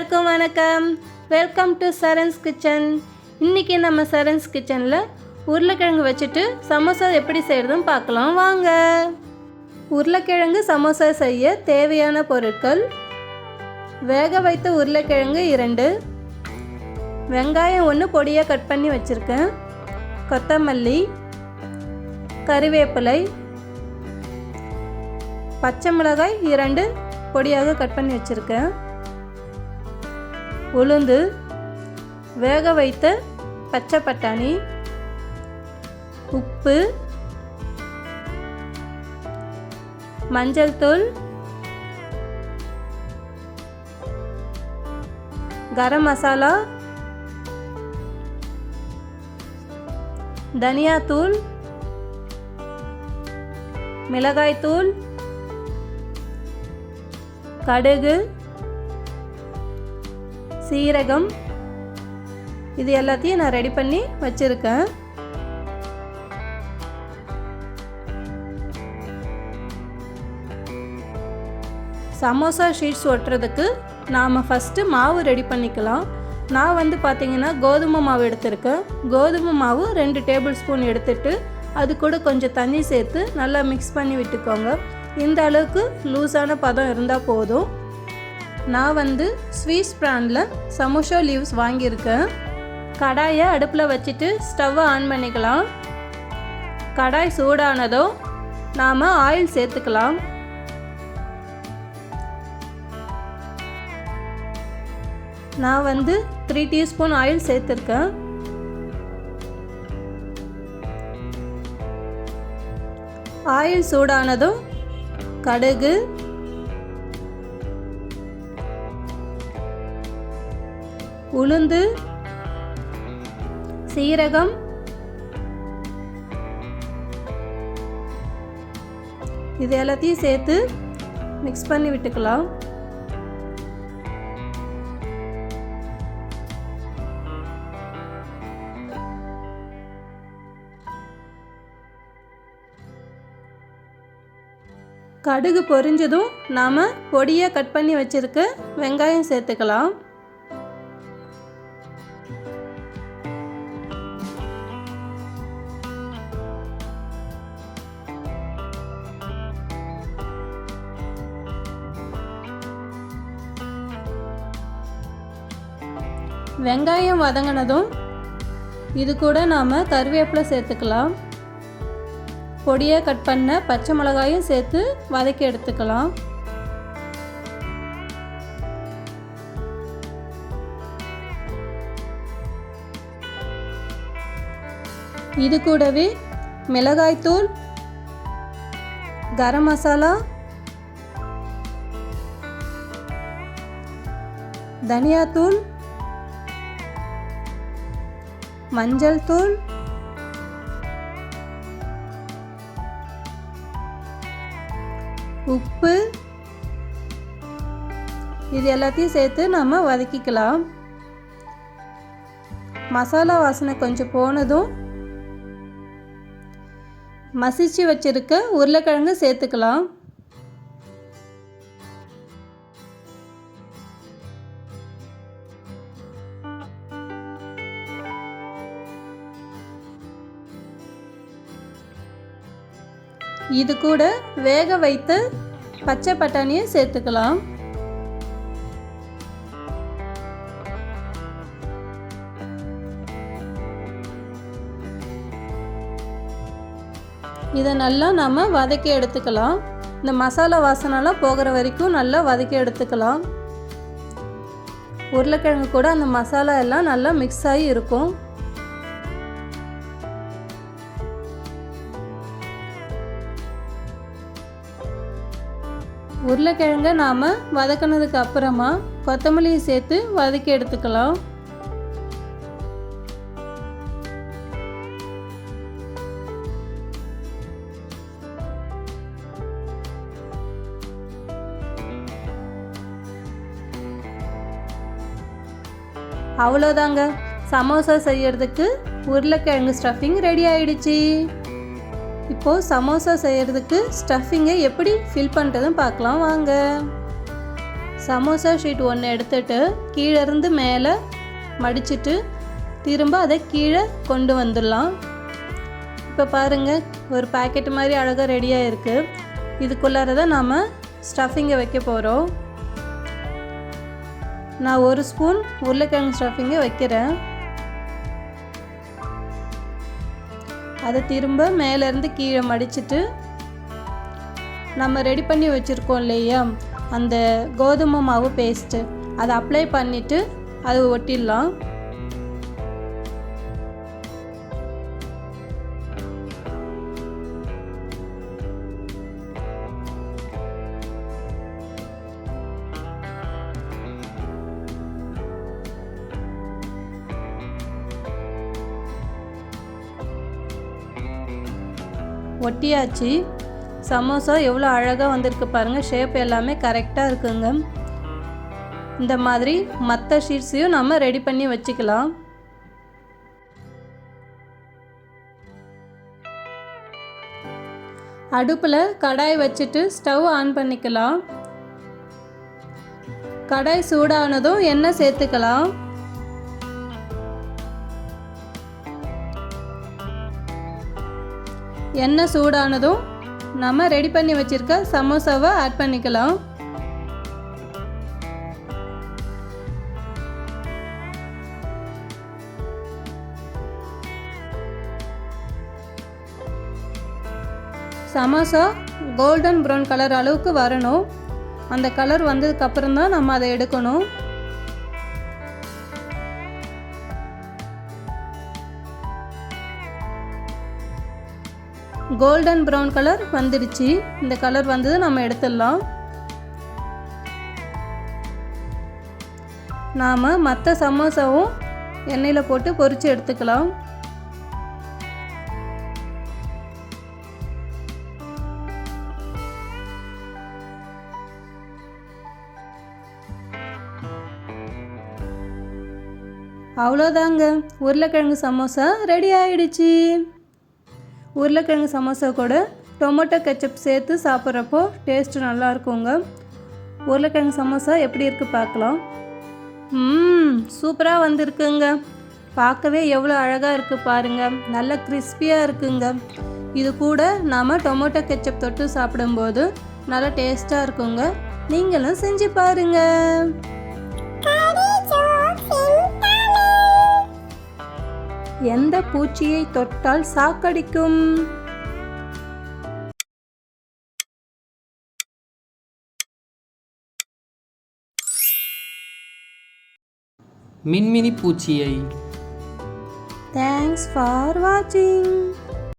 எல்லாருக்கும் வணக்கம். Welcome to Saran's kitchen. இன்றைக்கி நம்ம சரண்ஸ் கிச்சனில் உருளைக்கிழங்கு வச்சுட்டு சமோசா எப்படி செய்கிறதுன்னு பார்க்கலாம் வாங்க. உருளைக்கிழங்கு சமோசா செய்ய தேவையான பொருட்கள்: வேக வைத்த உருளைக்கிழங்கு 2, வெங்காயம் 1 பொடியாக கட் பண்ணி வச்சுருக்கேன், கொத்தமல்லி, கறிவேப்பிலை, பச்சை மிளகாய் 2 பொடியாக கட் பண்ணி வச்சுருக்கேன், உளுந்து, வேக வைத்த பச்சை பட்டாணி, உப்பு, மஞ்சள் தூள், கரம் மசாலா, தனியாத்தூள், மிளகாய்த்தூள், கடுகு, சீரகம், இது எல்லாத்தையும் நான் ரெடி பண்ணி வச்சுருக்கேன். சமோசா ஷீட்ஸ் ஒட்டுறதுக்கு நாம் ஃபஸ்ட்டு மாவு ரெடி பண்ணிக்கலாம். நான் பார்த்திங்கன்னா கோதுமை மாவு எடுத்திருக்கேன். கோதுமை மாவு 2 டேபிள் ஸ்பூன் எடுத்துட்டு அது கூட கொஞ்சம் தண்ணி சேர்த்து நல்லா மிக்ஸ் பண்ணி விட்டுக்கோங்க. இந்த அளவுக்கு லூஸான பதம் இருந்தால் போதும். நான் ஸ்வீஸ் பிராண்டில் சமோசா லீவ்ஸ் வாங்கியிருக்கேன். கடாயை அடுப்பில் வச்சுட்டு ஸ்டவ்வை ஆன் பண்ணிக்கலாம். கடாய் சூடானதும் நாம் ஆயில் சேர்த்துக்கலாம். நான் 3 டீஸ்பூன் ஆயில் சேர்த்துருக்கேன். ஆயில் சூடானதும் கடுகு, உளுந்து, சீரகம், இது எல்லாத்தையும் சேர்த்து மிக்ஸ் பண்ணி விட்டுக்கலாம். கடுகு பொரிஞ்சதும் நாம் பொடியாக கட் பண்ணி வச்சுருக்க வெங்காயம் சேர்த்துக்கலாம். வெங்காயம் வதங்கினதும் இது கூட நாம் கறிவேப்பிலை சேர்த்துக்கலாம். பொடியாக கட் பண்ண பச்சை மிளகாயும் சேர்த்து வதக்கி எடுத்துக்கலாம். இது கூடவே மிளகாய்த்தூள், கரம் மசாலா, தனியாத்தூள், மஞ்சள் தூள், உப்பு, இது எல்லாத்தையும் சேர்த்து நம்ம வதக்கிக்கலாம். மசாலா வாசனை கொஞ்சம் போனதும் மசிச்சு வச்சிருக்க உருளைக்கிழங்கு சேர்த்துக்கலாம். இது கூட வேக வைத்த பச்சை பட்டாணியை சேர்த்துக்கலாம். இதை நல்லா நம்ம வதக்கி எடுத்துக்கலாம். இந்த மசாலா வாசனைலாம் போகிற வரைக்கும் நல்லா வதக்கி எடுத்துக்கலாம். உருளைக்கிழங்கு கூட அந்த மசாலா எல்லாம் நல்லா மிக்ஸ் ஆகி இருக்கும். உருளைக்கிழங்கை நாம் வதக்கினதுக்கு அப்புறமா கொத்தமல்லியை சேர்த்து வதக்கி எடுத்துக்கலாம். அவ்வளோதாங்க, சமோசா செய்யறதுக்கு உருளைக்கிழங்கு ஸ்டஃபிங் ரெடி ஆயிடுச்சு. இப்போது சமோசா செய்கிறதுக்கு ஸ்டஃபிங்கை எப்படி ஃபில் பண்ணுறதுன்னு பார்க்கலாம் வாங்க. சமோசா ஷீட் ஒன்று எடுத்துட்டு கீழே இருந்து மேலே மடிச்சிட்டு திரும்ப அதை கீழே கொண்டு வந்துடலாம். இப்போ பாருங்கள், ஒரு பாக்கெட் மாதிரி அழகாக ரெடியாக இருக்குது. இதுக்குள்ளார தான் நாம் ஸ்டஃபிங்கை வைக்க போகிறோம். நான் 1 ஸ்பூன் உருளைக்கிழங்கு ஸ்டஃபிங்கை வைக்கிறேன். அதை திரும்ப மேலேருந்து கீழே மடிச்சிட்டு நம்ம ரெடி பண்ணி வச்சுருக்கோம் இல்லையா அந்த கோதுமை மாவு பேஸ்ட்டு, அதை அப்ளை பண்ணிவிட்டு அது ஒட்டிடலாம். ஒட்டியாச்சு. சமோசா எவ்வளோ அழகாக வந்திருக்கு பாருங்கள். ஷேப் எல்லாமே கரெக்டாக இருக்குங்க. இந்த மாதிரி மற்ற ஷீட்ஸையும் நம்ம ரெடி பண்ணி வச்சுக்கலாம். அடுப்பில் கடாய் வச்சுட்டு ஸ்டவ் ஆன் பண்ணிக்கலாம். கடாய் சூடானதும் எண்ணெய் சேர்த்துக்கலாம். எண்ணெய் சூடானதும் நம்ம ரெடி பண்ணி வச்சுருக்க சமோசாவை ஆட் பண்ணிக்கலாம். சமோசா கோல்டன் ப்ரௌன் கலர் அளவுக்கு வரணும். அந்த கலர் வந்ததுக்கப்புறம் தான் நம்ம அதை எடுக்கணும். கோல்டன் ப்ரௌன் கலர் வந்துடுச்சு. இந்த கலர் வந்தது நம்ம எடுத்துடலாம். நாம் மற்ற சமோசாவும் எண்ணெயில் போட்டு பொரித்து எடுத்துக்கலாம். அவ்வளோதாங்க, உருளைக்கிழங்கு சமோசா ரெடி ஆகிடுச்சு. உருளைக்கிழங்கு சமோசா கூட டொமேட்டோ கெச்சப் சேர்த்து சாப்பிட்றப்போ டேஸ்ட்டு நல்லா இருக்குங்க. உருளைக்கிழங்கு சமோசா எப்படி இருக்குது பார்க்கலாம். சூப்பராக வந்திருக்குங்க. பார்க்கவே எவ்வளோ அழகாக இருக்குது பாருங்கள். நல்ல கிறிஸ்பியாக இருக்குங்க. இது கூட நாம் டொமேட்டோ கெச்சப் தொட்டு சாப்பிடும்போது நல்லா டேஸ்ட்டாக இருக்குங்க. நீங்களும் செஞ்சு பாருங்கள். எந்த பூச்சியை தொட்டால் சாக்கடிக்கும்? மின்மினி பூச்சியை. தேங்க்ஸ் ஃபார் வாட்சிங்.